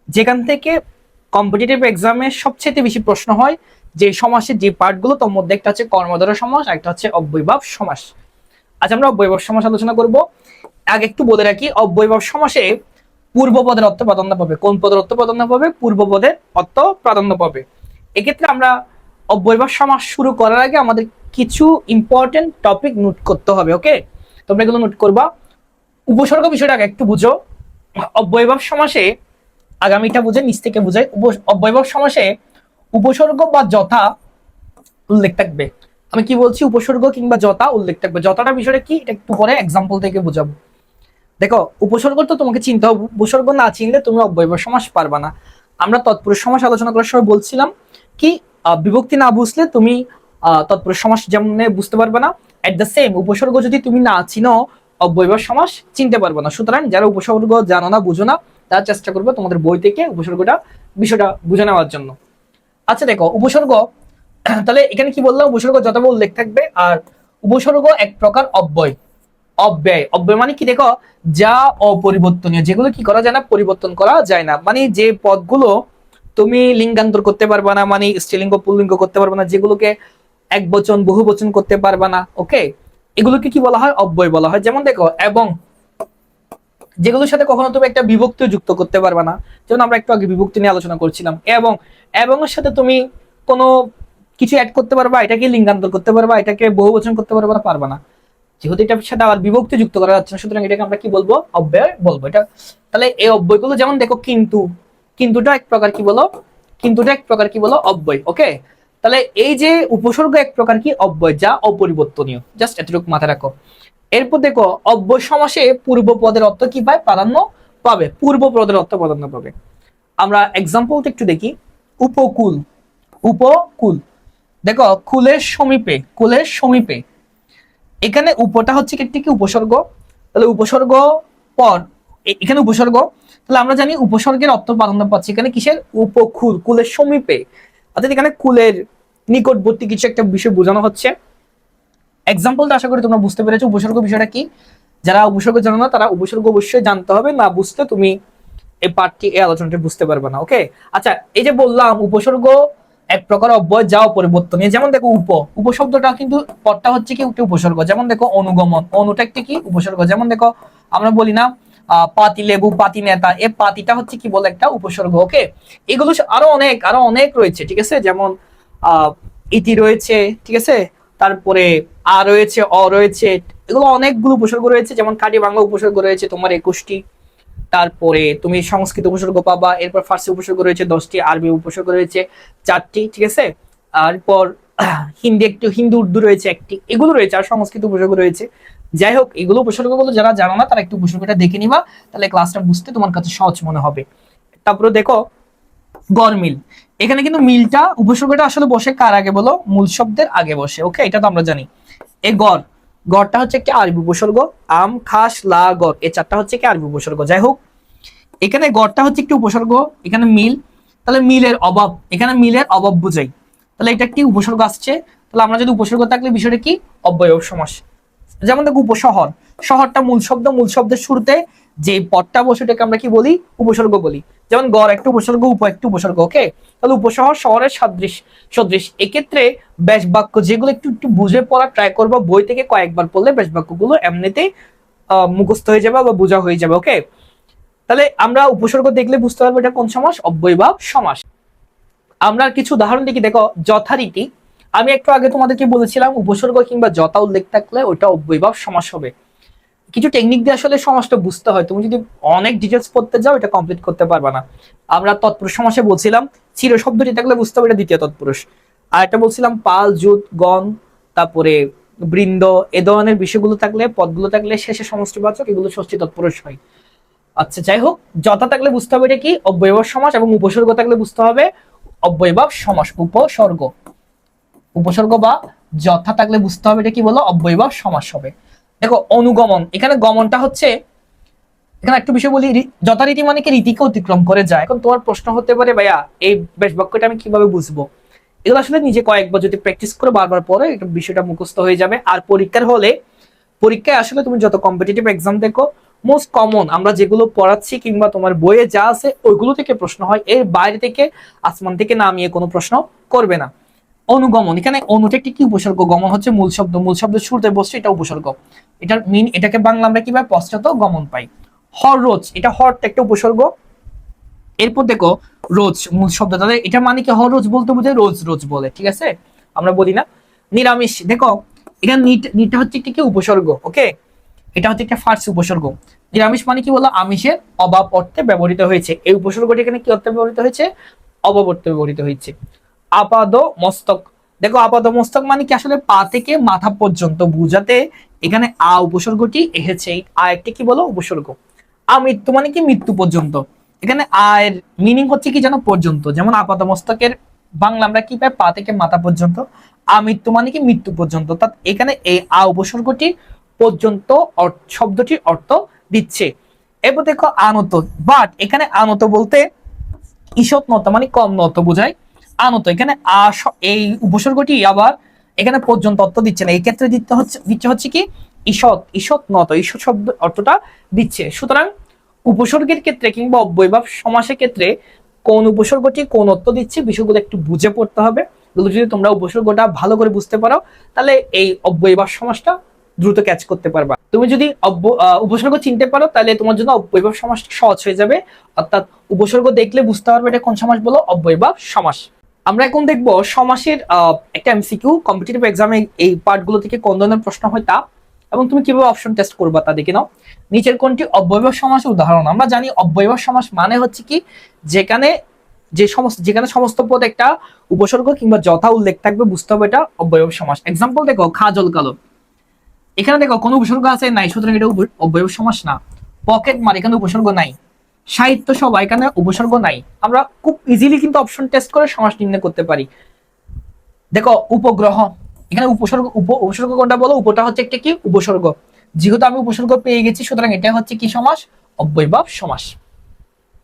যেখান থেকে কম্পিটিটিভ এক্সামে সবচেয়ে বেশি প্রশ্ন হয়, যে সমাসের যে পার্টগুলো, তার মধ্যে একটা হচ্ছে কর্মধারয় সমাস, একটা হচ্ছে অব্যয়ভাব সমাস। আচ্ছা, আমরা অব্যয়ভাব সমাস আলোচনা করব। আগে একটু বলে রাখি, অব্যয়ভাব সমাসে পূর্ব পদের অর্থ প্রাধান্য পাবে। কোন পদের অর্থ প্রাধান্য পাবে? পূর্ব পদের অর্থ প্রাধান্য পাবে। এক্ষেত্রে আমরা অব্যয়ভাব সমাস শুরু করার আগে আমাদের কিছু ইম্পর্টেন্ট টপিক নোট করতে হবে। ওকে, তোমরা এগুলো নোট করবা। উপসর্গ বিষয়টা আগে একটু বুঝো। অব্যয়ভাব সমাসে, আগামীটা বুঝে নিচ থেকে বুঝাই। অব্যয়ভাব সমাসে উপসর্গ বা যথা উল্লেখ থাকবে। আমি কি বলছি? উপসর্গ কিংবা যথা উল্লেখ থাকবে। যথাটা বিষয়টা কি, এটা একটু পরে এক্সাম্পল থেকে বুঝাবো। দেখো, উপসর্গ তো তোমাকে চিনতে হবে। উপসর্গ না চিনলে তুমি অব্যয়ভাব সমাস পারবা না। আমরা তৎপুরুষ সমাস আলোচনা করার সময় বলছিলাম কি, বিভক্তি না বুঝলে তুমি তৎপুরুষ সমাস যেমন বুঝতে পারবে না, এট দ্য সেম উপসর্গ যদি তুমি না চিনো, অব্যয়ভাব সমাস চিনতে পারবে না। সুতরাং যারা উপসর্গ জানো না, বুঝো না, তারা চেষ্টা করবে তোমাদের বই থেকে উপসর্গটা বিষয়টা বুঝে নেওয়ার জন্য। আচ্ছা দেখো, উপসর্গ তাহলে এখানে কি বললাম? উপসর্গ যথা উল্লেখ থাকবে। আর উপসর্গ এক প্রকার অব্যয়। অব্যয়, অব্যয় মানে কি দেখো, যা অপরিবর্তনীয়, যেগুলো কি করা যায় না, পরিবর্তন করা যায় না। মানে যে পদগুলো তুমি লিঙ্গান্তর করতে পারবা না, মানে স্ত্রীলিঙ্গ পুল্লিঙ্গ করতে পারবা না, যেগুলোকে এক বচন বহু বচন করতে পারবা না, ওকে, এগুলোকে কি বলা হয়? অব্যয় বলা হয়। যেমন দেখো, এবং, যেগুলোর সাথে কখনো তুমি একটা বিভক্তি যুক্ত করতে পারবা না। যেমন আমরা একটু আগে বিভক্তি নিয়ে আলোচনা করছিলাম। এবং, এবং এর সাথে তুমি কোনো কিছু অ্যাড করতে পারবা, এটাকে লিঙ্গান্তর করতে পারবা, এটাকে বহু বচন করতে পারবা না, পারবা না। যেহেতু এটার সাথে আবার বিভক্তি যুক্ত করা যাচ্ছে না, সুতরাং এটাকে আমরা কি বলবো? অব্যয় বলবো। এটা তাহলে এই অব্যয়গুলো, যেমন দেখো কিন্তু, কিন্তুটা এক প্রকার কি বলো? কিন্তুটা এক প্রকার কি বলো? অব্যয়। ওকে, তাহলে এই যে উপসর্গ এক প্রকার কি? অব্যয়, যা অপরিবর্তনীয়। জাস্ট এতটুকু মাথায় রাখো। এরপর দেখো, অব্যয় সমাসে পূর্ব পদের অর্থ কি পায়? প্রাধান্য পাবে। পূর্ব পদের অর্থ প্রাধান্য পাবে। আমরা এক্সাম্পলটা একটু দেখি। উপকূল, উপকূল, দেখো কুলের সমীপে, কুলের সমীপে, এখানে উপটা হচ্ছে একটি কি উপসর্গ। তাহলে উপসর্গ পর, এখানে উপসর্গ, তাহলে আমরা জানি উপসর্গের অর্থ প্রাধান্য পাচ্ছে এখানে কিসের? উপকূল, কুলের সমীপে। অর্থাৎ এখানে কুলের নিকটবর্তী কিছু একটা বিষয় বোঝানো হচ্ছে। এক্সাম্পলটা আশা করি তোমরা বুঝতে পেরেছো উপসর্গ বিষয়টা কি। যারা উপসর্গ জানো না, তারা উপসর্গ অবশ্যই জানতে হবে, না বুঝতে তুমি এই পাঠটি, এই আলোচনাটি বুঝতে পারবে না। ওকে, আচ্ছা, এই যে বললাম উপসর্গ এক প্রকার অব্যয়, যা পরিবর্তনীয়। যেমন দেখো, উপশব্দটা কিন্তু পদটা হচ্ছে কি একটা উপসর্গ। যেমন দেখো, অনুগমন, অনুটা একটি কি উপসর্গ। যেমন দেখো, আমরা বলি না পাতি লেবু, পাতি নেতা, এই পাতিটা হচ্ছে কি বলে? একটা উপসর্গ। ওকে, এগুলো আরো অনেক রয়েছে, ঠিক আছে। যেমন ইতি রয়েছে, ঠিক আছে, তারপরে আ রয়েছে, অ রয়েছে, এগুলো অনেকগুলো উপসর্গ রয়েছে। যেমন খাঁটি বাংলা উপসর্গ রয়েছে তোমার 21টি, তারপরে তুমি সংস্কৃত উপসর্গ পাবা, এরপর ফার্সি উপসর্গ রয়েছে 10টি, আরবি উপসর্গ রয়েছে 4টি, ঠিক আছে। এরপর হিন্দি উর্দু রয়েছে 1টি, এগুলো রয়েছে। আর সংস্কৃত উপসর্গ রয়েছে। যাই হোক, এগুলো উপসর্গগুলো যারা জানো না, তারা একটু উপসর্গটা দেখে নিবা, তাহলে ক্লাসটা বুঝতে তোমার কাছে সহজ মনে হবে। তারপরে দেখো, গরমিল, এখানে কিন্তু মিলটা, উপসর্গটা আসলে বসে কার আগে বলো? মূল শব্দের আগে বসে। ওকে, এটা তো আমরা জানি। এই গড়, গড়টা হচ্ছে একটি আরবি উপসর্গ। আম, খাস, লা, গড়, এই চারটা হচ্ছে কি আরবি উপসর্গ। যাই হোক, এখানে গড়টা হচ্ছে একটি উপসর্গ, এখানে মিল, তাহলে মিলের অভাব, এখানে মিলের অভাব বুঝাই, তাহলে এটা একটি উপসর্গ আসছে। তাহলে আমরা যদি উপসর্গ থাকলে বিষয়টা কি? অব্যয় সমাস। যেমন দেখো, উপশহর, শহরটা মূল শব্দ, মূল শব্দের শুরুতে যে পদটা বসে, এটাকে আমরা কি বলি? উপসর্গ বলি। যেমন গড় একটা উপসর্গ, উপ একটা উপসর্গ। ওকে, তাহলে উপশহর শহরের সদৃশ, সদৃশ। এক্ষেত্রে ব্যাস বাক্য, যেগুলো একটু একটু বুঝে পড়া ট্রাই করবো, বই থেকে কয়েকবার পড়লে ব্যাস বাক্যগুলো এমনিতেই মুখস্থ হয়ে যাবে বা বোঝা হয়ে যাবে। ওকে, তাহলে আমরা উপসর্গ দেখলে বুঝতে পারবো এটা কোন সমাস? অব্যয়ভাব সমাস। আমরা কিছু উদাহরণ দেখি। দেখো, যথারীতি, আমি একটু আগে তোমাদেরকে বলেছিলাম উপসর্গ কিংবা যথা উল্লেখ থাকলে ওটা অব্যয়ভাব সমাস হবে। কিছু টেকনিক দিয়ে আসলে সমাসটা বুঝতে হয়। তুমি যদি অনেক ডিটেলস পড়তে যাও, এটা কমপ্লিট করতে পারবে না। আমরা তৎপুরুষ সমাসে বলছিলাম চির শব্দটি থাকলে বুঝতে হবে এটা দ্বিতীয় তৎপুরুষ। আর একটা বলছিলাম পাল, জুত, গণ, তারপরে বৃন্দ, এ ধরনের বিষয়গুলো থাকলে, পদগুলো থাকলে শেষে সমষ্টিবাচক, এগুলো ষষ্ঠী তৎপুরুষ হয়। আচ্ছা, যাই হোক, যথা থাকলে বুঝতে হবে এটা কি? অব্যয়ভাব সমাস। এবং উপসর্গ থাকলে বুঝতে হবে অব্যয়ভাব সমাস। উপসর্গ, উপসর্গ বা যথা থাকলে বুঝতে হবে এটা কি বলো? অব্যয়ভাব সমাস হবে। দেখো, অনুগমন, এখানে গমনটা হচ্ছে, এখানে একটু বিষয় বলি, যথারীতি মানে কি? রীতিকে অতিক্রম করে যায়। এখন তোমার প্রশ্ন হতে পারে, ভাইয়া এই বেশ বাক্যটা আমি কিভাবে বুঝবো? এগুলো আসলে নিজে কয়েকবার যদি প্র্যাকটিস করে বারবার পরে বিষয়টা মুখস্থ হয়ে যাবে। আর পরীক্ষার হলে, পরীক্ষায় আসলে তুমি যত কম্পিটিটিভ এক্সাম দেখো, মোস্ট কমন আমরা যেগুলো পড়াচ্ছি কিংবা তোমার বইয়ে যা আছে ওইগুলো থেকে প্রশ্ন হয়, এর বাইরে থেকে আসমান থেকে নামিয়ে কোনো প্রশ্ন করবে না। অনুগমন, এখানে অনুটা একটি কি উপসর্গ, গমন হচ্ছে মূল শব্দ, মূল শব্দ শুরুতে বসছে, এটা উপসর্গ। এটার মিন, এটাকে বাংলা আমরা কিভাবে পশ্চাৎ গমন পাই। হররোজ, এটা হরটা একটা উপসর্গ। এরপর দেখো রোজ মূল শব্দ, তাহলে এটা মানে কি হররোজ বলতে বোঝায় রোজ রোজ বলে, ঠিক আছে, আমরা বলি না। নিরামিষ, দেখো এখানে নিটা হচ্ছে একটি কি উপসর্গ, ওকে, এটা হচ্ছে একটা ফার্স্ট উপসর্গ। নিরামিষ মানে কি বলো, আমিষের অভাব অর্থে ব্যবহৃত হয়েছে, এই উপসর্গটি এখানে কি অর্থে ব্যবহৃত হয়েছে, অভাব অর্থে ব্যবহৃত হয়েছে। আপাদ মস্তক, দেখো আপাদ মস্তক মানে কি আসলে পা থেকে মাথা পর্যন্ত বুঝাতে এখানে আ উপসর্গটি এসেছে। আ একটি কি বলো উপসর্গ। আমৃত্যু মানে কি মৃত্যু পর্যন্ত, এখানে আয়ের মিনিং হচ্ছে কি জানো পর্যন্ত, যেমন আপাত মস্তকের বাংলা আমরা কি পাই, পা থেকে মাথা পর্যন্ত। আমৃত্যু মানে কি মৃত্যু পর্যন্ত, অর্থাৎ এখানে এই আ উপসর্গটি পর্যন্ত শব্দটির অর্থ দিচ্ছে। এরপর দেখো আনত, বাট এখানে আনত বলতে ঈষৎ নত মানে কম নত বোঝায়। আনত এখানে এই উপসর্গটি আবার এখানে পর্যন্ত অর্থ দিচ্ছে না, এই ক্ষেত্রে দিচ্ছে হচ্ছে কি ঈষৎ, ঈষৎ নত, ঈষৎ শব্দ অর্থটা দিচ্ছে। সুতরাং উপসর্গের ক্ষেত্রে কিংবা অব্যয়ভাব সমাসের ক্ষেত্রে কোন উপসর্গটি কোন অর্থ দিচ্ছে বিষয়গুলো একটু বুঝে পড়তে হবে। যদি তোমরা উপসর্গটা ভালো করে বুঝতে পারো তাহলে এই অব্যয়ভাব সমাসটা দ্রুত ক্যাচ করতে পারবা। তুমি যদি উপসর্গ চিনতে পারো তাহলে তোমার জন্য অব্যয়ভাব সমাস সহজ হয়ে যাবে, অর্থাৎ উপসর্গ দেখলে বুঝতে পারবে এটা কোন সমাস বলো, অব্যয়ভাব সমাস। আমরা এখন দেখব সমাসের একটা এমসিকিউ, কম্পিটিটিভ এক্সামে এই পার্টগুলো থেকে কোন ধরনের প্রশ্ন হয় তা, এবং তুমি কিভাবে অপশন টেস্ট করবা তা দেখে নাও। নিচের কোনটি অব্যয়ভাব সমাসের উদাহরণ। আমরা জানি অব্যয়ভাব সমাস মানে হচ্ছে কি যেখানে যেখানে সমস্ত পদ একটা উপসর্গ কিংবা যথা উল্লেখ থাকবে, বুঝতে হবে এটা অব্যয়ভাব সমাস। এক্সাম্পল দেখো খা জল কালো, এখানে দেখো কোনো উপসর্গ আছে নাই, সুতরাং এটা অব্যয়ভাব সমাস না। পকেট মার, এখানে উপসর্গ নাই। সাহিত্য সভা, এখানে উপসর্গ নাই। আমরা খুব ইজিলি কিন্তু অপশন টেস্ট করে সমাস নির্ণয় করতে পারি। দেখো উপগ্রহ, এখানে উপসর্গ কোনটা বলো, উপটা হচ্ছে একটা কি উপসর্গ, যেহেতু আমি উপসর্গ পেয়ে গেছি সুতরাং এটা হচ্ছে কি সমাস, অব্যয়ভাব সমাস।